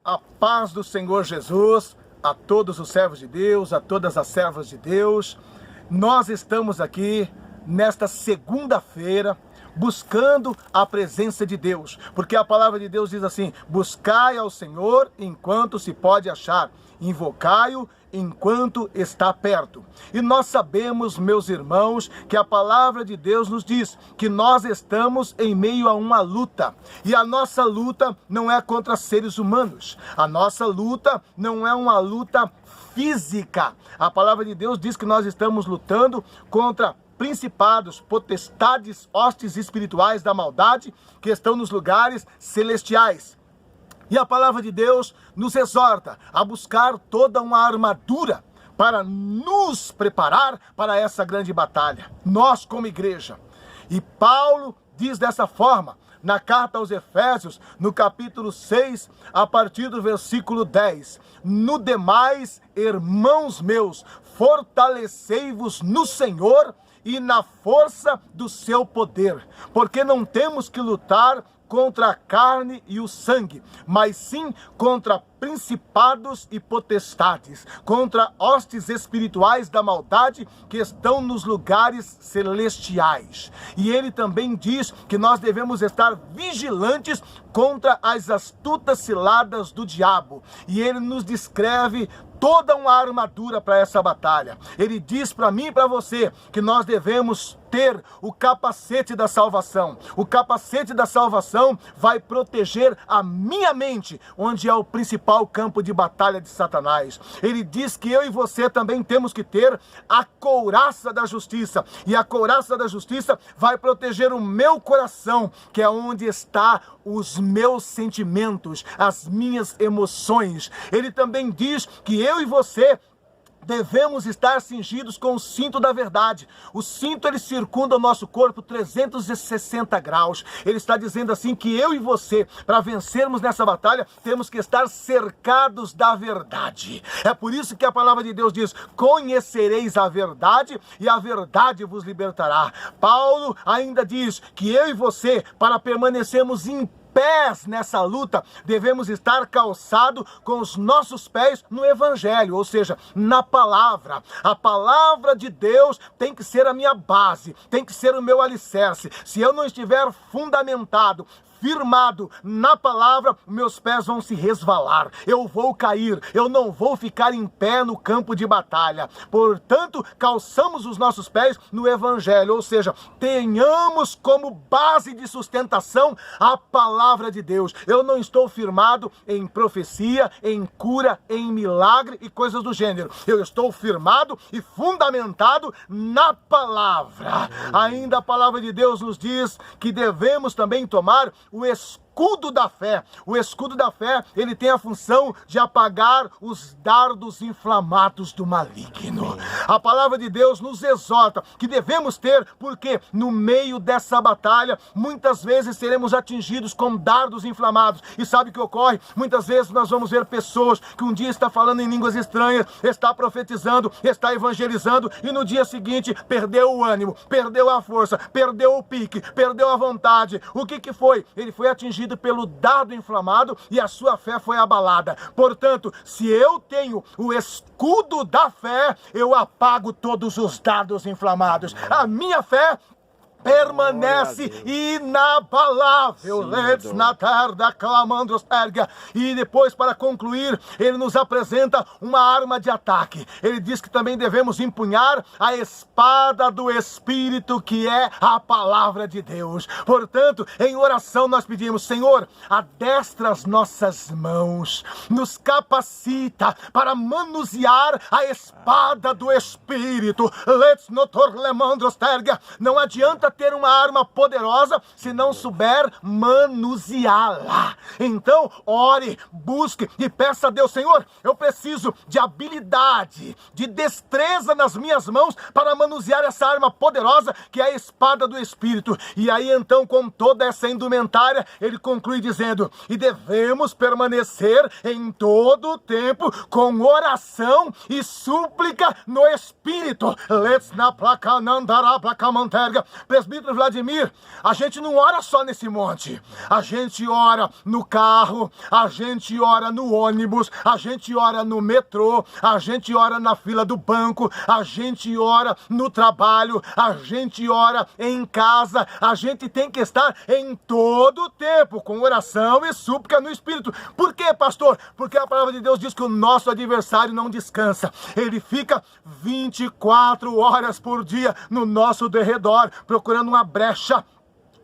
A paz do Senhor Jesus, a todos os servos de Deus, a todas as servas de Deus. Nós estamos aqui nesta segunda-feira buscando a presença de Deus, porque a palavra de Deus diz assim: buscai ao Senhor enquanto se pode achar, invocai-o enquanto está perto. E nós sabemos, meus irmãos, que a palavra de Deus nos diz que nós estamos em meio a uma luta. E a nossa luta não é contra seres humanos. A nossa luta não é uma luta física. A palavra de Deus diz que nós estamos lutando contra principados, potestades, hostes espirituais da maldade que estão nos lugares celestiais. E a palavra de Deus nos exorta a buscar toda uma armadura para nos preparar para essa grande batalha, nós como igreja. E Paulo diz dessa forma, na carta aos Efésios, no capítulo 6, a partir do versículo 10. No demais, irmãos meus, fortalecei-vos no Senhor e na força do seu poder, porque não temos que lutar contra a carne e o sangue, mas sim contra principados e potestades, contra hostes espirituais da maldade que estão nos lugares celestiais. E ele também diz que nós devemos estar vigilantes contra as astutas ciladas do diabo. E ele nos descreve toda uma armadura para essa batalha. Ele diz para mim e para você que nós devemos ter o capacete da salvação. O capacete da salvação vai proteger a minha mente, onde é o principal campo de batalha de Satanás. Ele diz que eu e você também temos que ter a couraça da justiça. E a couraça da justiça vai proteger o meu coração, que é onde está os meus sentimentos, as minhas emoções. Ele também diz que eu e você devemos estar cingidos com o cinto da verdade. O cinto, ele circunda o nosso corpo 360 graus. Ele está dizendo assim que eu e você, para vencermos nessa batalha, temos que estar cercados da verdade. É por isso que a palavra de Deus diz: conhecereis a verdade e a verdade vos libertará. Paulo ainda diz que eu e você, para permanecermos em pés nessa luta, devemos estar calçados com os nossos pés no Evangelho, ou seja, na palavra. A palavra de Deus tem que ser a minha base, tem que ser o meu alicerce. Se eu não estiver fundamentado, firmado na palavra, meus pés vão se resvalar, eu vou cair, eu não vou ficar em pé no campo de batalha. Portanto, calçamos os nossos pés no Evangelho, ou seja, tenhamos como base de sustentação a palavra de Deus. Eu não estou firmado em profecia, em cura, em milagre e coisas do gênero. Eu estou firmado e fundamentado na palavra. Ainda a palavra de Deus nos diz que devemos também tomar o escudo da fé. O escudo da fé, ele tem a função de apagar os dardos inflamados do maligno. A palavra de Deus nos exorta que devemos ter, porque no meio dessa batalha, muitas vezes seremos atingidos com dardos inflamados. E sabe o que ocorre? Muitas vezes nós vamos ver pessoas que um dia está falando em línguas estranhas, está profetizando, está evangelizando, e no dia seguinte perdeu o ânimo, perdeu a força, perdeu o pique, perdeu a vontade. O que foi? Ele foi atingido pelo dardo inflamado e a sua fé foi abalada. Portanto, se eu tenho o escudo da fé, eu apago todos os dardos inflamados. A minha fé permanece inabalável. Let's natar da clamandrosterga. E depois, para concluir, ele nos apresenta uma arma de ataque. Ele diz que também devemos empunhar a espada do Espírito, que é a palavra de Deus. Portanto, em oração nós pedimos: Senhor, adestra as nossas mãos, nos capacita para manusear a espada do Espírito. Let's notor lemandrosterga. Não adianta ter uma arma poderosa se não souber manuseá-la. Então, ore, busque e peça a Deus: Senhor, eu preciso de habilidade, de destreza nas minhas mãos para manusear essa arma poderosa que é a espada do Espírito. E aí então, com toda essa indumentária, ele conclui dizendo: e devemos permanecer em todo o tempo com oração e súplica no Espírito. Let's na placa nandara placa manterga. presbítero Vladimir, a gente não ora só nesse monte. A gente ora no carro, a gente ora no ônibus, a gente ora no metrô, a gente ora na fila do banco, a gente ora no trabalho, a gente ora em casa. A gente tem que estar em todo o tempo com oração e súplica no Espírito. Por quê, pastor? Porque a palavra de Deus diz que o nosso adversário não descansa. Ele fica 24 horas por dia no nosso derredor, procurando uma brecha,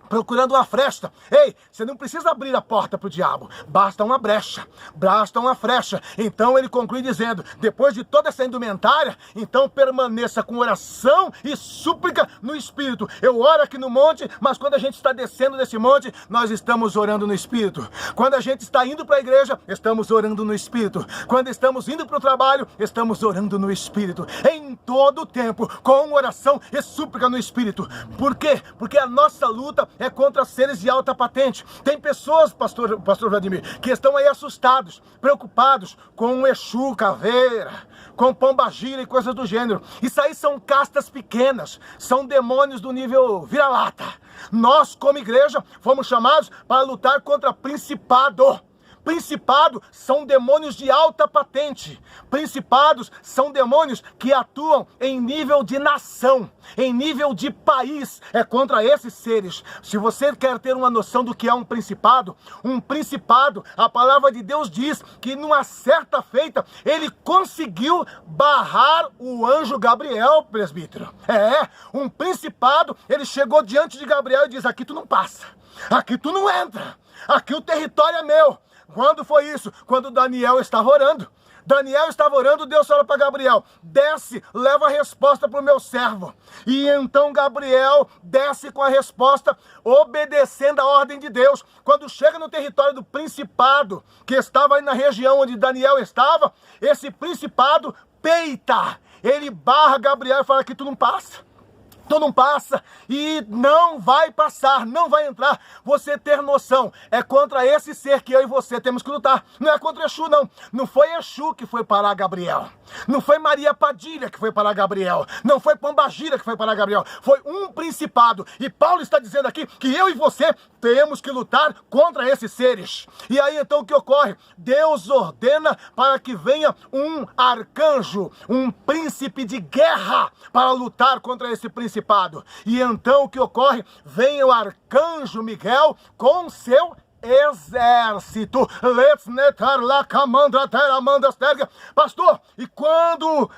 procurando uma fresta. Ei, você não precisa abrir a porta para o diabo, basta uma brecha, basta uma frecha. Então ele conclui dizendo, depois de toda essa indumentária, então permaneça com oração e súplica no Espírito. Eu oro aqui no monte, mas quando a gente está descendo desse monte, nós estamos orando no Espírito. Quando a gente está indo para a igreja, estamos orando no Espírito. Quando estamos indo para o trabalho, estamos orando no Espírito. Em todo o tempo, com oração e súplica no Espírito. Por quê? Porque a nossa luta é contra seres de alta patente. Tem pessoas, pastor Vladimir, que estão aí assustados, preocupados com o Exu, caveira, com pombagira e coisas do gênero. Isso aí são castas pequenas, são demônios do nível vira-lata. Nós, como igreja, fomos chamados para lutar contra principado. Principado são demônios de alta patente. Principados são demônios que atuam em nível de nação, em nível de país. É contra esses seres. Se você quer ter uma noção do que é um principado, a palavra de Deus diz que numa certa feita ele conseguiu barrar o anjo Gabriel, presbítero. Um principado, ele chegou diante de Gabriel e diz, aqui tu não passa, aqui tu não entra, aqui o território é meu. Quando foi isso? Quando Daniel estava orando. Daniel estava orando, Deus falou para Gabriel, desce, leva a resposta para o meu servo. E então Gabriel desce com a resposta, obedecendo a ordem de Deus. Quando chega no território do principado, que estava aí na região onde Daniel estava, esse principado peita. Ele barra Gabriel e fala que tu não passa. Tu não passa e não vai passar, não vai entrar. Você ter noção, é contra esse ser que eu e você temos que lutar. Não é contra Exu, não. Não foi Exu que foi parar Gabriel. Não foi Maria Padilha que foi parar Gabriel. Não foi Pombagira que foi parar Gabriel. Foi um principado. E Paulo está dizendo aqui que eu e você temos que lutar contra esses seres. E aí então o que ocorre? Deus ordena para que venha um arcanjo, um príncipe de guerra para lutar contra esse principado. E então o que ocorre? Vem o arcanjo Miguel com seu exército. Pastor, e quando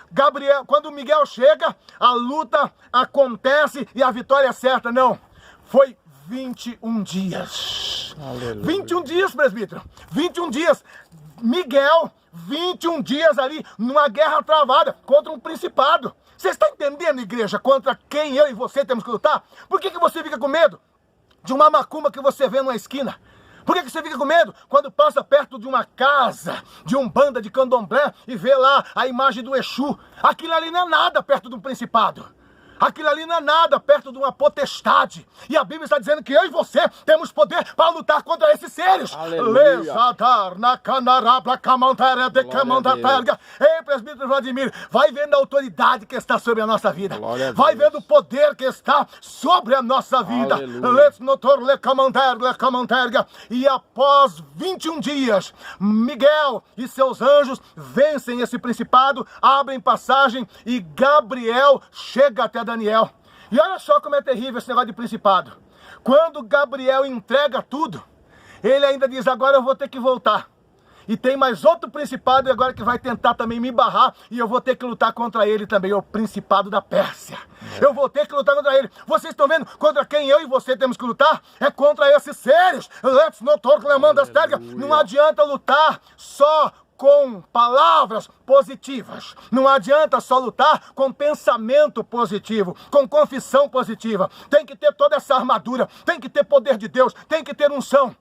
Miguel chega, a luta acontece e a vitória é certa? Não. Foi 21 dias. Aleluia. 21 dias, presbítero. 21 dias. Miguel, 21 dias ali numa guerra travada contra um principado. Você está entendendo, igreja, contra quem eu e você temos que lutar? Por que você fica com medo de uma macumba que você vê numa esquina? Por que você fica com medo quando passa perto de uma casa, de um banda de candomblé e vê lá a imagem do Exu? Aquilo ali não é nada perto de um principado. Aquilo ali não é nada perto de uma potestade. E a Bíblia está dizendo que eu e você temos poder para lutar contra esses seres. Ei, presbítero Vladimir, vai vendo a autoridade que está sobre a nossa vida. Vai vendo o poder que está sobre a nossa vida. E após 21 dias, Miguel e seus anjos vencem esse principado, abrem passagem e Gabriel chega até Daniel. E olha só como é terrível esse negócio de principado. Quando Gabriel entrega tudo, ele ainda diz, agora eu vou ter que voltar. E tem mais outro principado agora que vai tentar também me barrar e eu vou ter que lutar contra ele também, o principado da Pérsia. Eu vou ter que lutar contra ele. Vocês estão vendo contra quem eu e você temos que lutar? É contra esses seres. Não adianta lutar só com palavras positivas. Não adianta só lutar com pensamento positivo, com confissão positiva. Tem que ter toda essa armadura, tem que ter poder de Deus, tem que ter unção.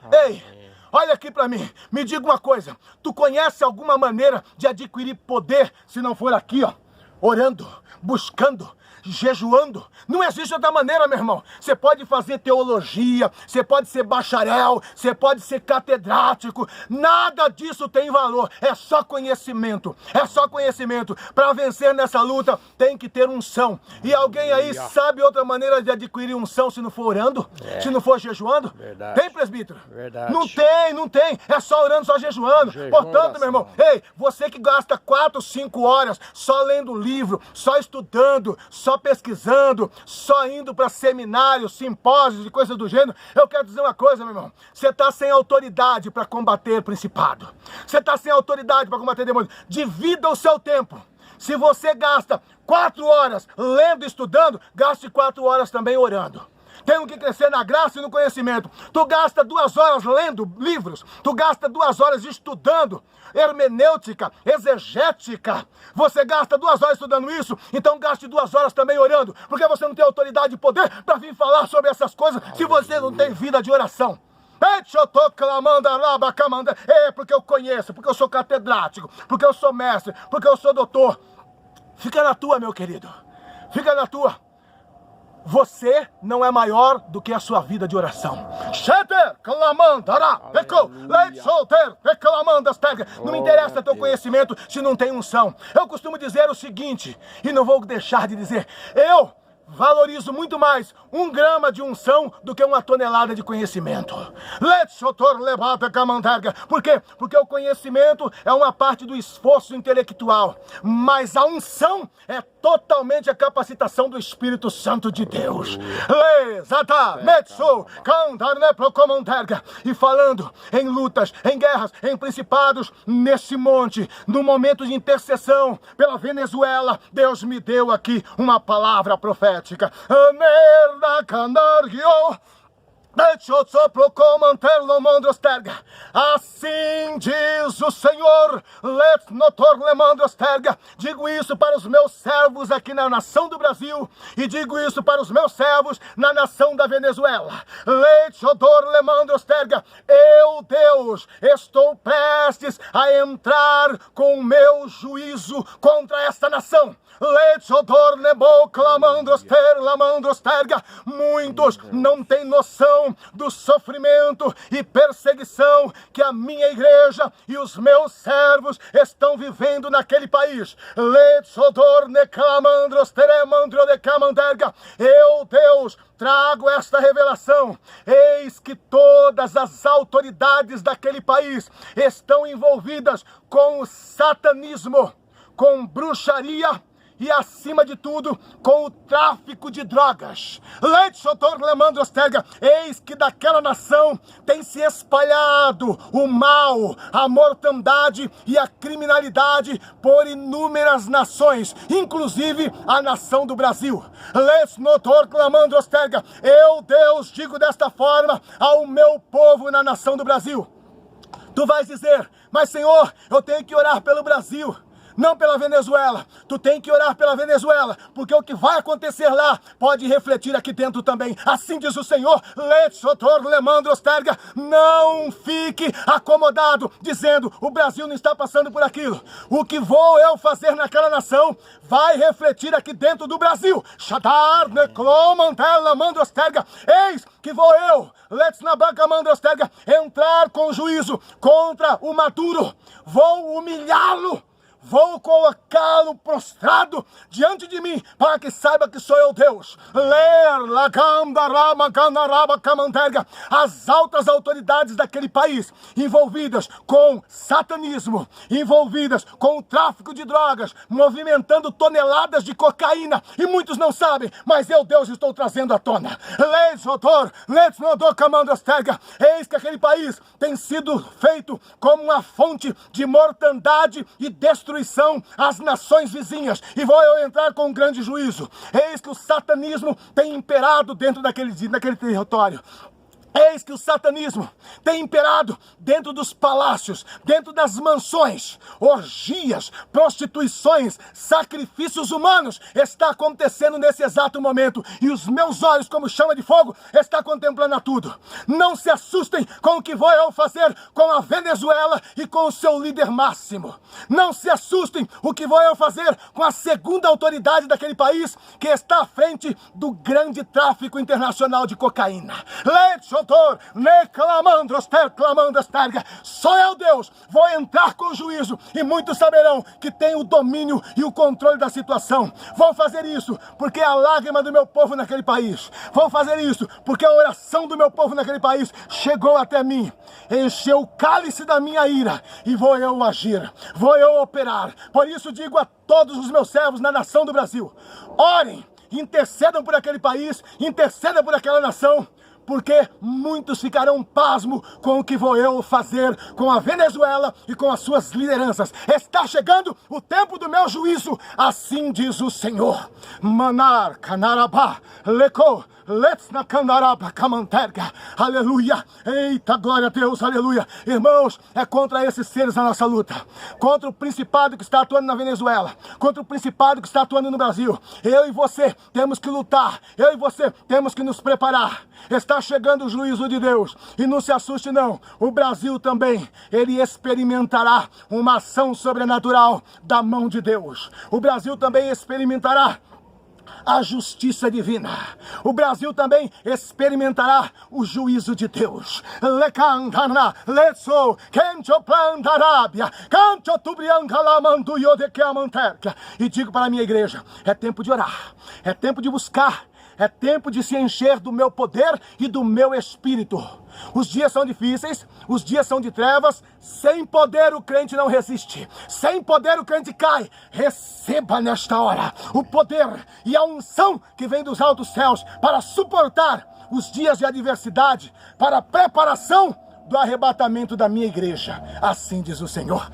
Ei, olha aqui para mim, me diga uma coisa. Tu conhece alguma maneira de adquirir poder se não for aqui, ó, orando, buscando, jejuando. Não existe outra maneira, meu irmão. Você pode fazer teologia, você pode ser bacharel, você pode ser catedrático. Nada disso tem valor. É só conhecimento. É só conhecimento. Para vencer nessa luta, tem que ter unção. E alguém aí sabe outra maneira de adquirir unção se não for orando? Se não for jejuando? Verdade. Tem, presbítero? Verdade. Não tem. É só orando, só jejuando. Portanto, meu irmão, ei, você que gasta 4, 5 horas só lendo livro, só estudando, só pesquisando, só indo para seminários, simpósios e coisas do gênero, eu quero dizer uma coisa, meu irmão. Você está sem autoridade para combater principado. Você está sem autoridade para combater demônio. Divida o seu tempo. Se você gasta 4 horas lendo e estudando, gaste 4 horas também orando. Temos que crescer na graça e no conhecimento. Tu gasta 2 horas lendo livros, tu gasta 2 horas estudando hermenêutica, exegética. Você gasta 2 horas estudando isso, então gaste 2 horas também orando, porque você não tem autoridade e poder para vir falar sobre essas coisas se você não tem vida de oração. Eu tô clamando, porque eu conheço, porque eu sou catedrático, porque eu sou mestre, porque eu sou doutor. Fica na tua, meu querido. Fica na tua. Você não é maior do que a sua vida de oração. Não me interessa teu conhecimento se não tem unção. Eu costumo dizer o seguinte, e não vou deixar de dizer, eu valorizo muito mais 1 grama de unção do que 1 tonelada de conhecimento. Por quê? Porque o conhecimento é uma parte do esforço intelectual, mas a unção é totalmente a capacitação do Espírito Santo de Deus. E falando em lutas, em guerras, em principados, nesse monte, no momento de intercessão pela Venezuela, Deus me deu aqui uma palavra profética. Assim diz o Senhor, digo isso para os meus servos aqui na nação do Brasil e digo isso para os meus servos na nação da Venezuela. Eu, Deus, estou prestes a entrar com o meu juízo contra esta nação. Muitos não têm noção do sofrimento e perseguição que a minha igreja e os meus servos estão vivendo naquele país. Eu, Deus, trago esta revelação. Eis que todas as autoridades daquele país estão envolvidas com o satanismo, com bruxaria e, acima de tudo, com o tráfico de drogas. Eis que daquela nação tem se espalhado o mal, a mortandade e a criminalidade por inúmeras nações, inclusive a nação do Brasil. Eu, Deus, digo desta forma ao meu povo na nação do Brasil. Tu vais dizer, mas Senhor, eu tenho que orar pelo Brasil, não pela Venezuela. Tu tem que orar pela Venezuela, porque o que vai acontecer lá pode refletir aqui dentro também. Assim diz o Senhor. Não fique acomodado dizendo, o Brasil não está passando por aquilo. O que vou eu fazer naquela nação vai refletir aqui dentro do Brasil. Eis que vou eu, entrar com juízo contra o Maduro. Vou humilhá-lo. Vou colocá-lo prostrado diante de mim, para que saiba que sou eu Deus. As altas autoridades daquele país, envolvidas com satanismo, envolvidas com o tráfico de drogas, movimentando toneladas de cocaína, e muitos não sabem, mas eu, Deus, estou trazendo à tona. Eis que aquele país tem sido feito como uma fonte de mortandade e destruição às nações vizinhas, e vou eu entrar com um grande juízo. Eis que o satanismo tem imperado dentro daquele território. Eis que o satanismo tem imperado dentro dos palácios, dentro das mansões, orgias, prostituições, sacrifícios humanos está acontecendo nesse exato momento, e os meus olhos, como chama de fogo, está contemplando a tudo. Não se assustem com o que vou eu fazer com a Venezuela e com o seu líder máximo. Não se assustem o que vou eu fazer com a segunda autoridade daquele país que está à frente do grande tráfico internacional de cocaína. Só eu, Deus, vou entrar com juízo, e muitos saberão que tenho o domínio e o controle da situação. Vou fazer isso porque é a lágrima do meu povo naquele país. Vou fazer isso porque a oração do meu povo naquele país chegou até mim, encheu o cálice da minha ira, e vou eu agir, vou eu operar. Por isso digo a todos os meus servos na nação do Brasil: orem, intercedam por aquele país, intercedam por aquela nação, porque muitos ficarão pasmo com o que vou eu fazer com a Venezuela e com as suas lideranças. Está chegando o tempo do meu juízo, assim diz o Senhor. Manar, Canarabá, Leco, Letsna Candaraba, Camanterga, aleluia, eita, glória a Deus, aleluia. Irmãos, é contra esses seres a nossa luta, contra o principado que está atuando na Venezuela, contra o principado que está atuando no Brasil. Eu e você temos que lutar, eu e você temos que nos preparar. Está chegando o juízo de Deus, e não se assuste não, o Brasil também, ele experimentará uma ação sobrenatural da mão de Deus. O Brasil também experimentará a justiça divina. O Brasil também experimentará o juízo de Deus. E digo para a minha igreja: é tempo de orar, é tempo de buscar, é tempo de se encher do meu poder e do meu espírito. Os dias são difíceis, os dias são de trevas. Sem poder o crente não resiste, sem poder o crente cai. Receba nesta hora o poder e a unção que vem dos altos céus para suportar os dias de adversidade, para a preparação do arrebatamento da minha igreja. Assim diz o Senhor.